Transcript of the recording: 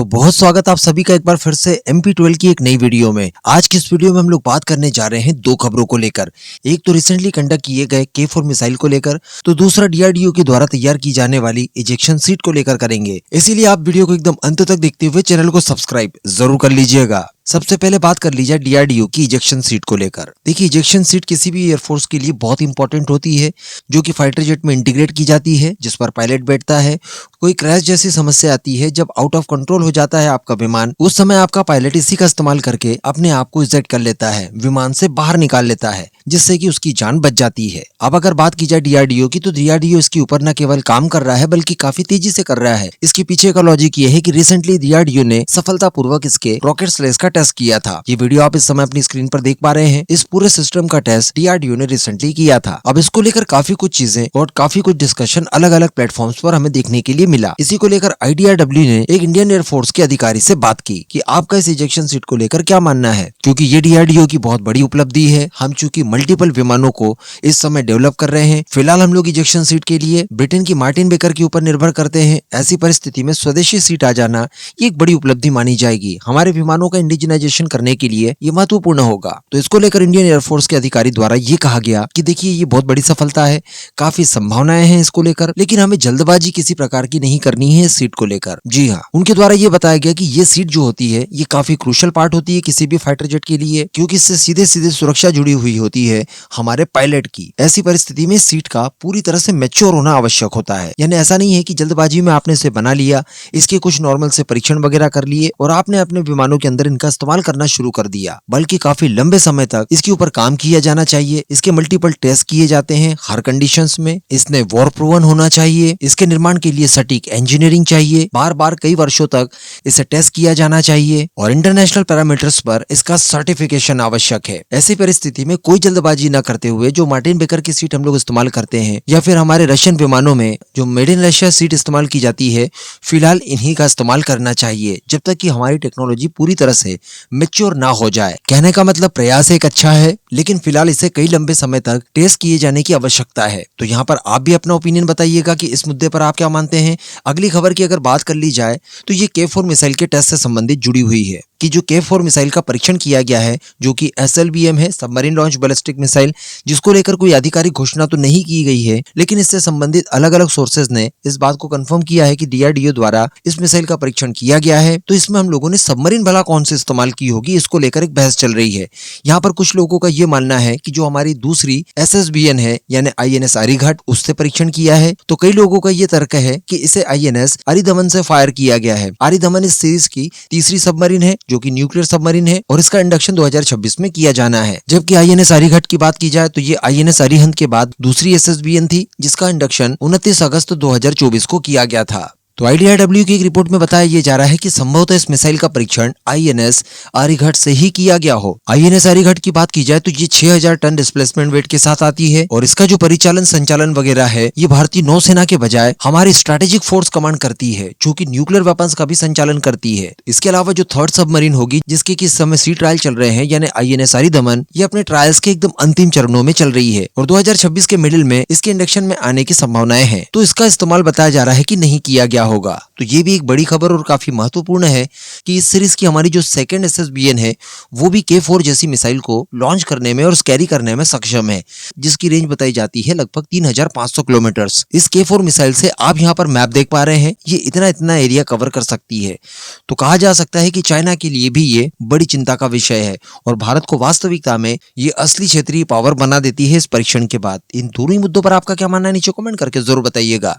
तो बहुत स्वागत आप सभी का एक बार फिर से MP12 की एक नई वीडियो में। आज की इस वीडियो में हम लोग बात करने जा रहे हैं दो खबरों को लेकर। एक तो रिसेंटली कंडक्ट किए गए K4 मिसाइल को लेकर, तो दूसरा DRDO के द्वारा तैयार की जाने वाली इजेक्शन सीट को लेकर करेंगे। इसीलिए आप वीडियो को एकदम अंत तक देखते हुए चैनल को सब्सक्राइब जरूर कर लीजिएगा। सबसे पहले बात कर लीजिए DRDO की इजेक्शन सीट को लेकर। देखिए, इजेक्शन सीट किसी भी एयरफोर्स के लिए बहुत इंपॉर्टेंट होती है, जो कि फाइटर जेट में इंटीग्रेट की जाती है, जिस पर पायलट बैठता है। कोई क्रैश जैसी समस्या आती है, जब आउट ऑफ कंट्रोल हो जाता है आपका विमान, उस समय आपका पायलट इसी का इस्तेमाल करके अपने आप को इजेक्ट कर लेता है, विमान से बाहर निकाल लेता है, जिससे कि उसकी जान बच जाती है। अब अगर बात की जाए DRDO की, तो DRDO इसके ऊपर न केवल काम कर रहा है बल्कि काफी तेजी से कर रहा है। इसके पीछे का लॉजिक ये है कि रिसेंटली DRDO ने सफलतापूर्वक इसके रॉकेट स्लेज का टेस्ट किया था। ये वीडियो आप इस समय अपनी स्क्रीन पर देख पा रहे हैं। इस पूरे सिस्टम का टेस्ट DRDO ने रिसेंटली किया था। अब इसको लेकर काफी कुछ चीजें और काफी कुछ डिस्कशन अलग अलग प्लेटफॉर्म्स पर हमें देखने के लिए मिला। इसी को लेकर IDRW ने एक इंडियन एयरफोर्स के अधिकारी से बात की कि आपका इस इजेक्शन सीट को लेकर क्या मानना है, क्योंकि ये DRDO की बहुत बड़ी उपलब्धि है। हम चूंकि मल्टीपल विमानों को इस समय डेवलप कर रहे हैं, फिलहाल हम लोग इजेक्शन सीट के लिए ब्रिटेन की मार्टिन बेकर के ऊपर निर्भर करते हैं। ऐसी परिस्थिति में स्वदेशी सीट आ जाना ये एक बड़ी उपलब्धि मानी जाएगी। हमारे विमानों का इंडिजिनाइजेशन करने के लिए ये महत्वपूर्ण होगा। तो इसको लेकर इंडियन एयरफोर्स के अधिकारी द्वारा ये कहा गया कि देखिए, ये बहुत बड़ी सफलता है, काफी संभावनाएं हैं इसको लेकर, लेकिन हमें जल्दबाजी किसी प्रकार की नहीं करनी है इस सीट को लेकर। जी हाँ, उनके द्वारा ये बताया गया कि ये सीट जो होती है ये काफी क्रूशियल पार्ट होती है किसी भी फाइटर जेट के लिए, क्योंकि इससे सीधे सीधे सुरक्षा जुड़ी हुई होती है हमारे पायलट की। ऐसी परिस्थिति में सीट का पूरी तरह से मैच्योर होना आवश्यक होता है। यानी ऐसा नहीं है कि जल्दबाजी में आपने इसे बना लिया, इसके कुछ नॉर्मल से परीक्षण वगैरह कर लिए और आपने अपने विमानों के अंदर इनका इस्तेमाल करना शुरू कर दिया, बल्कि काफी लंबे समय तक इसके ऊपर काम किया जाना चाहिए। इसके मल्टीपल टेस्ट किए जाते हैं हर कंडीशंस में। इसने वॉर प्रूवन होना चाहिए। इसके निर्माण के लिए सटीक इंजीनियरिंग चाहिए। बार बार कई वर्षों तक इसे टेस्ट किया जाना चाहिए और इंटरनेशनल पैरामीटर्स पर इसका सर्टिफिकेशन आवश्यक है। ऐसी परिस्थिति में कोई जल्दबाजी न करते हुए जो मार्टिन बेकर की सीट हम लोग इस्तेमाल करते हैं, या फिर हमारे रशियन विमानों में जो मेड इन रशिया सीट इस्तेमाल की जाती है, फिलहाल इन्हीं का इस्तेमाल करना चाहिए जब तक कि हमारी टेक्नोलॉजी पूरी तरह से मैच्योर ना हो जाए। कहने का मतलब प्रयास एक अच्छा है, लेकिन फिलहाल इसे कई लंबे समय तक टेस्ट किए जाने की आवश्यकता है। तो यहाँ पर आप भी अपना ओपिनियन बताइएगा कि इस मुद्दे पर आप क्या मानते हैं। अगली खबर की अगर बात कर ली जाए, तो ये K4 मिसाइल के टेस्ट से संबंधित जुड़ी हुई है कि जो K4 मिसाइल का परीक्षण किया गया है, जो कि SLBM है, सबमरीन लॉन्च बैलिस्टिक मिसाइल, जिसको लेकर कोई आधिकारिक घोषणा तो नहीं की गई है, लेकिन इससे संबंधित अलग अलग सोर्सेज ने इस बात को कंफर्म किया है कि DRDO द्वारा इस मिसाइल का परीक्षण किया गया है। तो इसमें हम लोगों ने सबमरीन भला कौन से इस्तेमाल की होगी, इसको लेकर एक बहस चल रही है। यहाँ पर कुछ लोगों का ये मानना है कि जो हमारी दूसरी SSBN है, यानी INS अरिघट, उससे परीक्षण किया है। तो कई लोगों का ये तर्क है कि इसे INS अरिदमन से फायर किया गया है। अरिदमन इस सीरीज की तीसरी सबमरीन है, जो कि न्यूक्लियर सबमरीन है, और इसका इंडक्शन 2026 में किया जाना है। जबकि INS अरिघट की बात की जाए तो ये INS अरिहंत के बाद दूसरी SSBN थी, जिसका इंडक्शन 29 अगस्त 2024 को किया गया था। तो IDRW की एक रिपोर्ट में बताया ये जा रहा है कि संभवतः इस मिसाइल का परीक्षण INS अरिघट से ही किया गया हो। INS अरिघट की बात की जाए तो ये 6000 टन डिस्प्लेसमेंट वेट के साथ आती है, और इसका जो परिचालन संचालन वगैरह है ये भारतीय नौसेना के बजाय हमारी स्ट्रेटेजिक फोर्स कमांड करती है, जो कि न्यूक्लियर वेपन्स का भी संचालन करती है। इसके अलावा जो थर्ड सबमरीन होगी, जिसके कि इस समय सी ट्रायल चल रहे हैं, यानी INS अरिदमन, ये अपने ट्रायल्स के एकदम अंतिम चरणों में चल रही है और 2026 के मिडिल में इसके इंडक्शन में आने की संभावनाएं हैं। तो इसका इस्तेमाल बताया जा रहा है कि नहीं किया गया होगा। तो ये भी एक बड़ी खबर और काफी महत्वपूर्ण है कि इस सीरीज की हमारी जो सेकंड SSBN है, वो भी K4 जैसी मिसाइल को लॉन्च करने में और कैरी करने में सक्षम है, जिसकी रेंज बताई जाती है लगभग 3500 किलोमीटर। इस K4 मिसाइल से आप यहाँ पर मैप देख पा रहे हैं, ये इतना एरिया कवर कर सकती है। तो कहा जा सकता है कि चाइना के लिए भी ये बड़ी चिंता का विषय है और भारत को वास्तविकता में ये असली क्षेत्रीय पावर बना देती है इस परीक्षण के बाद। इन दोनों ही मुद्दों पर आपका क्या मानना है, नीचे कमेंट करके जरूर बताइएगा।